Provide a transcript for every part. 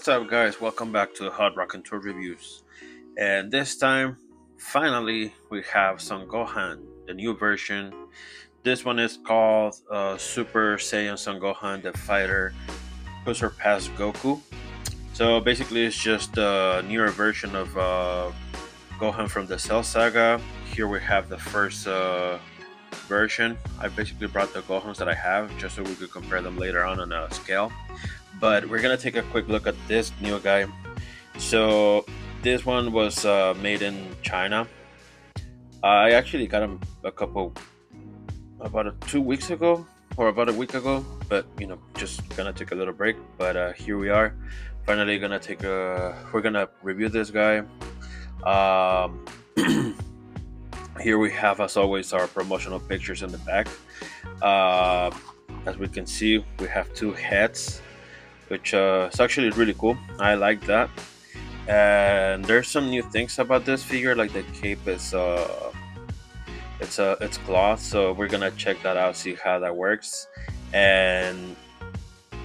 What's up, guys? Welcome back to Hot Rock and Tour Reviews. And this time, finally, we have Son Gohan, the new version. This one is called Super Saiyan Son Gohan, the fighter who surpassed Goku. So basically, it's just a newer version of Gohan from the Cell Saga. Here we have the first version. I basically brought the Gohans that I have just so we could compare them later on a scale. But we're gonna take a quick look at this new guy. So this one was made in China. I actually got him about 2 weeks ago or about a week ago, but just gonna take a little break. But here we are, finally gonna take a. We're gonna review this guy. Um, Here we have, as always, our promotional pictures in the back. Uh, as we can see, we have two heads, which is actually really cool. I like that. And there's some new things about this figure, like the cape is it's cloth, so we're gonna check that out, see how that works. And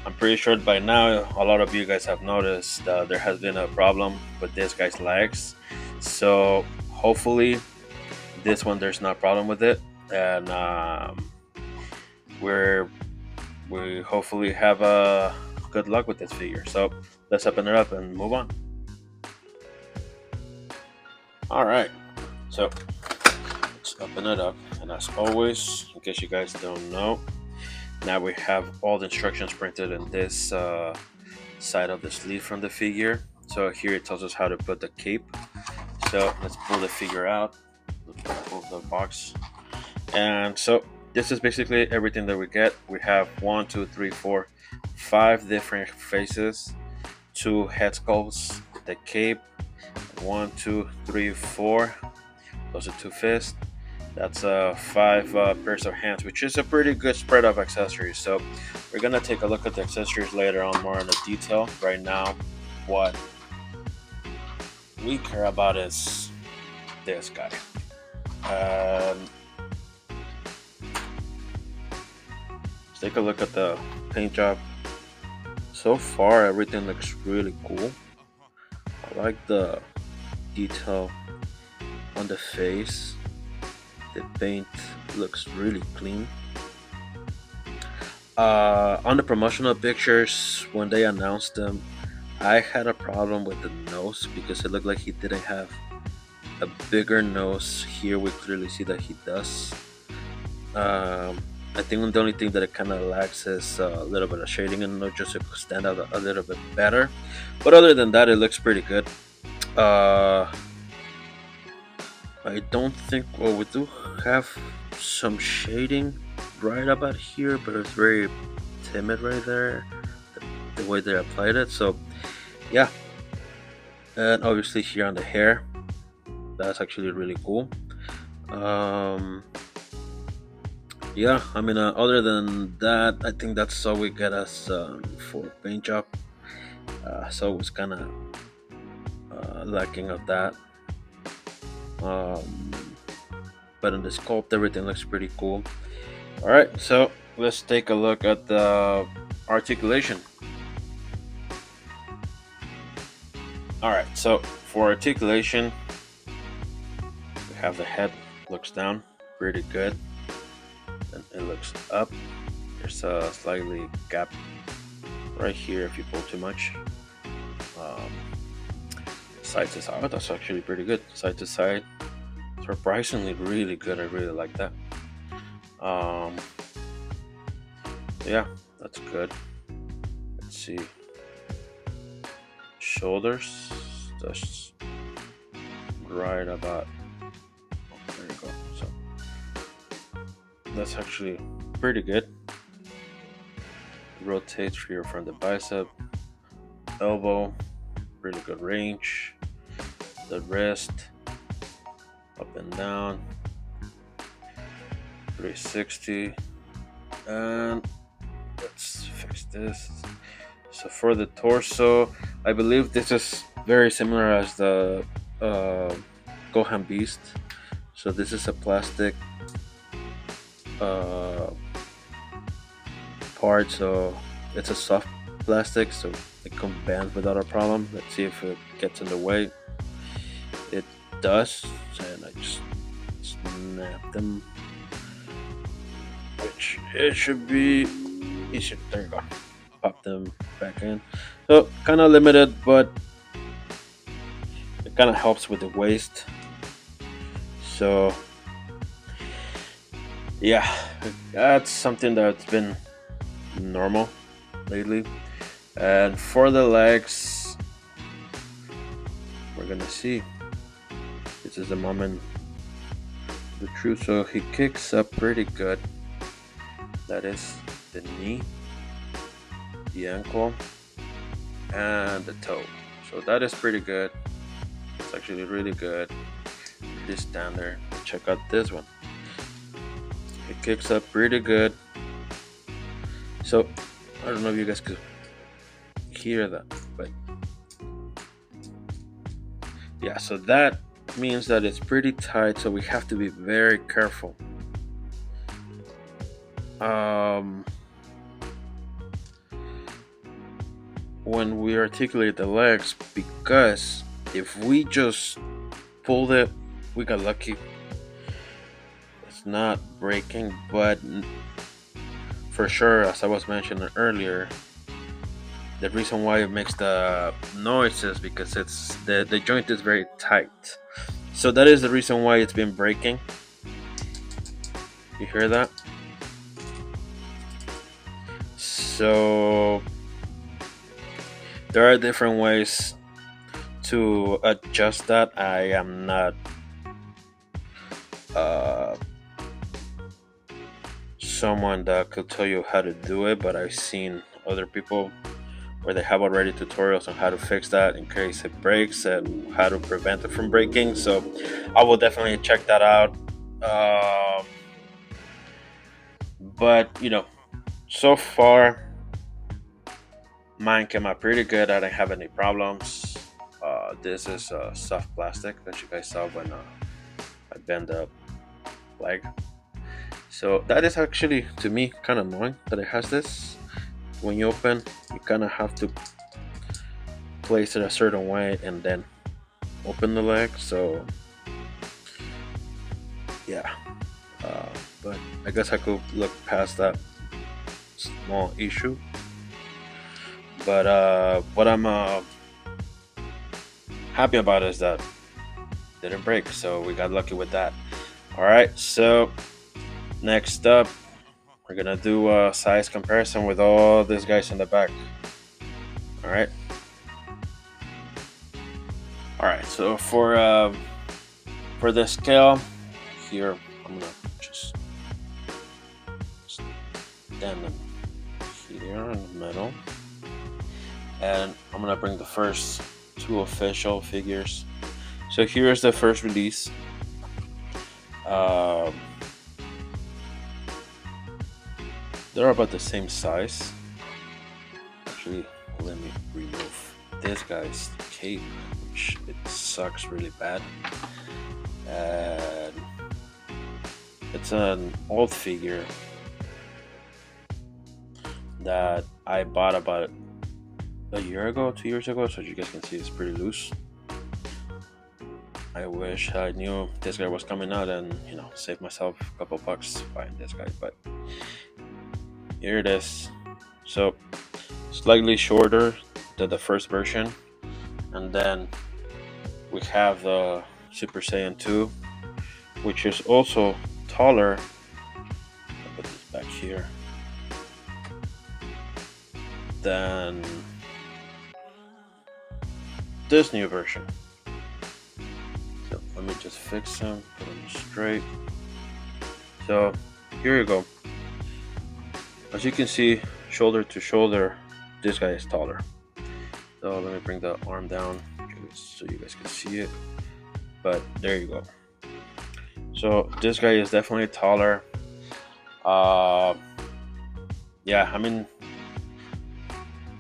I'm pretty sure by now a lot of you guys have noticed there has been a problem with this guy's legs. So hopefully this one there's no problem with it, and we're we hopefully have a good luck with this figure. So let's open it up and move on. All right, so let's open it up, and as always, in case you guys don't know, now we have all the instructions printed in this side of the sleeve from the figure. So here it tells us how to put the cape. So let's pull the figure out. Let's pull the box, and so this is basically everything that we get. We have 1, 2, 3, 4, 5 different faces, 2 head sculpts, the cape, 1, 2, 3, 4. Those are 2 fists. That's 5 pairs of hands, which is a pretty good spread of accessories. So we're gonna take a look at the accessories later on, more in the detail. Right now, what we care about is this guy. Let's take a look at the paint job. So far, everything looks really cool. I like the detail on the face. The paint looks really clean. On the promotional pictures, when they announced them, I had a problem with the nose because it looked like he didn't have a bigger nose. Here we clearly see that he does. I think the only thing that it kind of lacks is a little bit of shading and nose just to stand out a little bit better. But other than that, it looks pretty good. I don't think, well, we do have some shading right about here, but it's very timid right there, the way they applied it. So yeah, and obviously here on the hair, that's actually really cool. Yeah, I mean, other than that, I think that's all we get as for paint job. So it's kind of lacking of that. Um, but in the sculpt, everything looks pretty cool. All right, so let's take a look at the articulation. All right, so for articulation, we have the head looks down, pretty good. And it looks up. There's a slightly gap right here if you pull too much. Side to side, that's actually pretty good. Side to side, surprisingly really good. I really like that. Yeah, that's good. Let's see. Shoulders, that's right about. Oh, there you go. So that's actually pretty good. Rotates here from the bicep, elbow, really good range. The wrist, up and down, 360. And let's fix this. So for the torso, I believe this is very similar as the Gohan Beast. So this is a plastic part, so it's a soft plastic, so it can bend without a problem. Let's see if it gets in the way. It does, and I just snap them, which it should be easier. There you go. Pop them back in. So kind of limited, but it kind of helps with the waste. So yeah, that's something that's been normal lately. And for the legs, we're gonna see. This is the moment, the truth. So he kicks up pretty good. That is the knee, the ankle, and the toe. So that is pretty good. It's actually really good. Pretty standard. Check out this one. It kicks up pretty good. So I don't know if you guys could hear that, but yeah, so that means that it's pretty tight, so we have to be very careful. When we articulate the legs, because if we just pulled it, we got lucky. It's not breaking, but for sure, as I was mentioning earlier, the reason why it makes the noise is because it's the joint is very tight. So that is the reason why it's been breaking. You hear that? So there are different ways to adjust that. I am not someone that could tell you how to do it, but I've seen other people where they have already tutorials on how to fix that in case it breaks and how to prevent it from breaking. So I will definitely check that out. But so far mine came out pretty good. I didn't have any problems. This is soft plastic that you guys saw when I bend the leg. So that is actually, to me, kind of annoying that it has this. When you open, you kind of have to place it a certain way and then open the leg. So yeah, but I guess I could look past that small issue. But what I'm happy about is that it didn't break, so we got lucky with that. All right, so next up, we're gonna do a size comparison with all these guys in the back. All right. All right. So for the scale here, I'm gonna just stand them here in the middle, and I'm gonna bring the first two official figures. So here's the first release. They're about the same size. Actually, let me remove this guy's cape, which it sucks really bad. And it's an old figure that I bought about a year ago, 2 years ago, so you guys can see it's pretty loose. I wish I knew this guy was coming out and save myself a couple bucks buying this guy, but here it is. So slightly shorter than the first version, and then we have the Super Saiyan 2, which is also taller. I'll put this back here. Than this new version. So let me just fix him, put him straight. So here you go. As you can see, shoulder to shoulder, this guy is taller. So let me bring the arm down so you guys can see it. But there you go. So this guy is definitely taller. Yeah, I mean,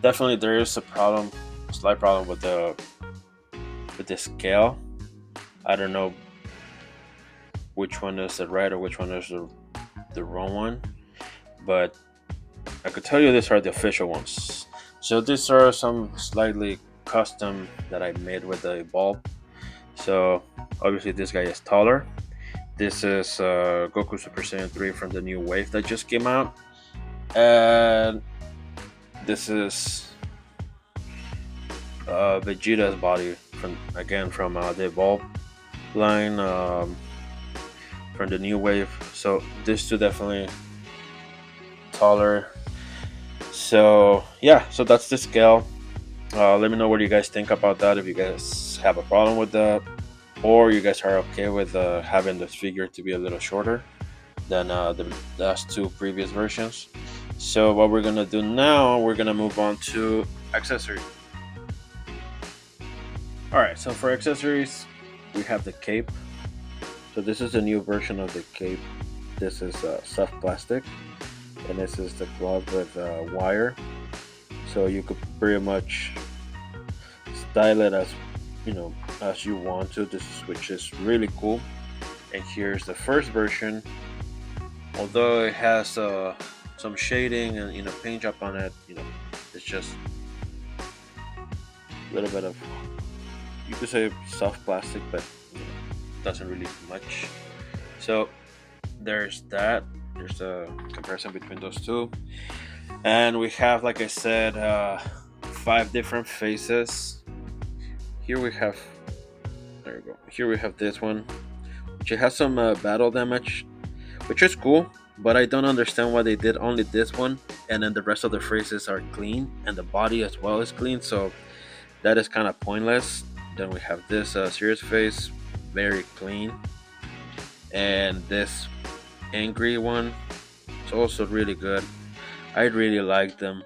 definitely there is a slight problem with the scale. I don't know which one is the right or which one is the wrong one, but I could tell you these are the official ones. So these are some slightly custom that I made with the bulb. So obviously this guy is taller. This is Goku Super Saiyan 3 from the new wave that just came out. And this is Vegeta's body from the Evolve line from the new wave. So these two definitely taller. So yeah, so that's the scale. Let me know what you guys think about that. If you guys have a problem with that, or you guys are okay with having this figure to be a little shorter than the last two previous versions. So what we're gonna do now, we're gonna move on to accessories. All right, so for accessories, we have the cape. So this is a new version of the cape. This is soft plastic, and this is the glove with wire. So you could pretty much style it as as you want to. Which is really cool. And here's the first version. Although it has some shading and paint job on it, it's just a little bit of, you could say, soft plastic, but doesn't really do much. So there's that. There's a comparison between those two, and we have, like I said, 5 different faces. Here we have, there we go. Here we have this one, which it has some battle damage, which is cool. But I don't understand why they did only this one, and then the rest of the faces are clean, and the body as well is clean. So that is kind of pointless. Then we have this serious face, very clean, and this angry one is also really good. I really like them.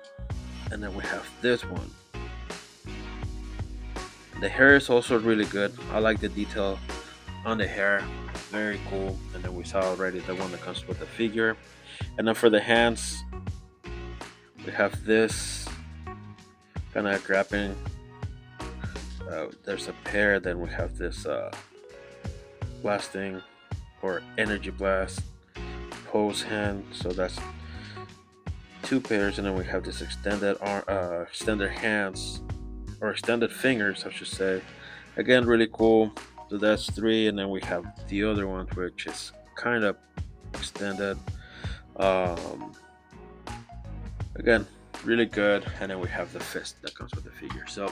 And then we have this one. The hair is also really good. I like the detail on the hair, very cool. And then we saw already the one that comes with the figure. And then for the hands, we have this kind of grabbing. There's a pair. Then we have this blasting or energy blast pose hand. So that's 2 pairs. And then we have this extended extended hands, or extended fingers, I should say. Again, really cool. So that's 3, and then we have the other one, which is kind of extended. Again, really good. And then we have the fist that comes with the figure. So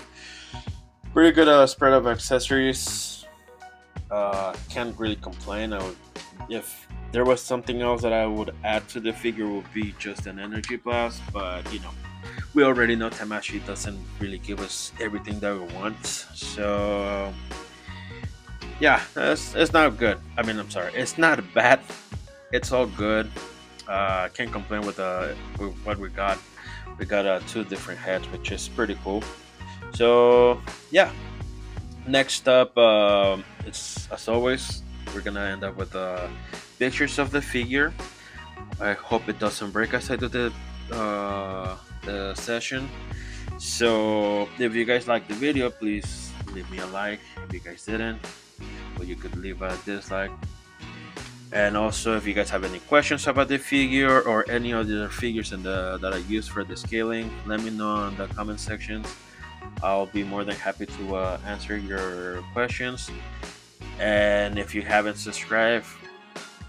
pretty good spread of accessories. Can't really complain. If there was something else that I would add to the figure, would be just an energy blast. But we already know Tamashi doesn't really give us everything that we want. So yeah, it's not good. I mean, I'm sorry, it's not bad. It's all good. Can't complain with what we got. We got 2 different heads, which is pretty cool. So yeah, next up, it's, as always, we're gonna end up with pictures of the figure. I hope it doesn't break as I do the session. So if you guys like the video, please leave me a like. If you guys didn't, well, you could leave a dislike. And also, if you guys have any questions about the figure or any other figures that I use for the scaling, let me know in the comment sections. I'll be more than happy to answer your questions. And if you haven't subscribed,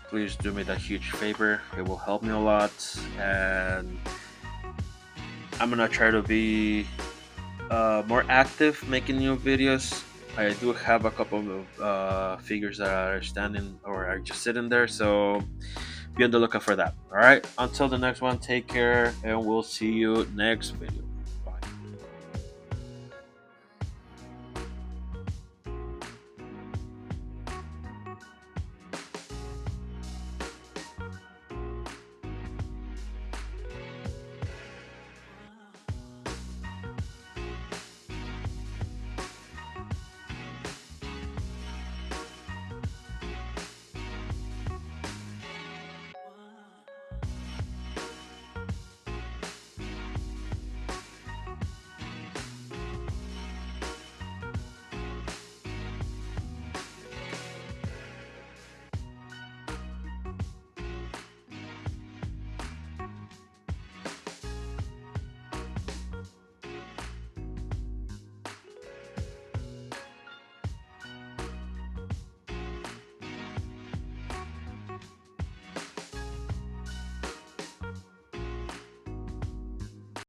please do me that huge favor. It will help me a lot. And I'm gonna try to be more active making new videos. I do have a couple of figures that are standing or are just sitting there, so be on the lookout for that. All right, until the next one, take care, and we'll see you next video.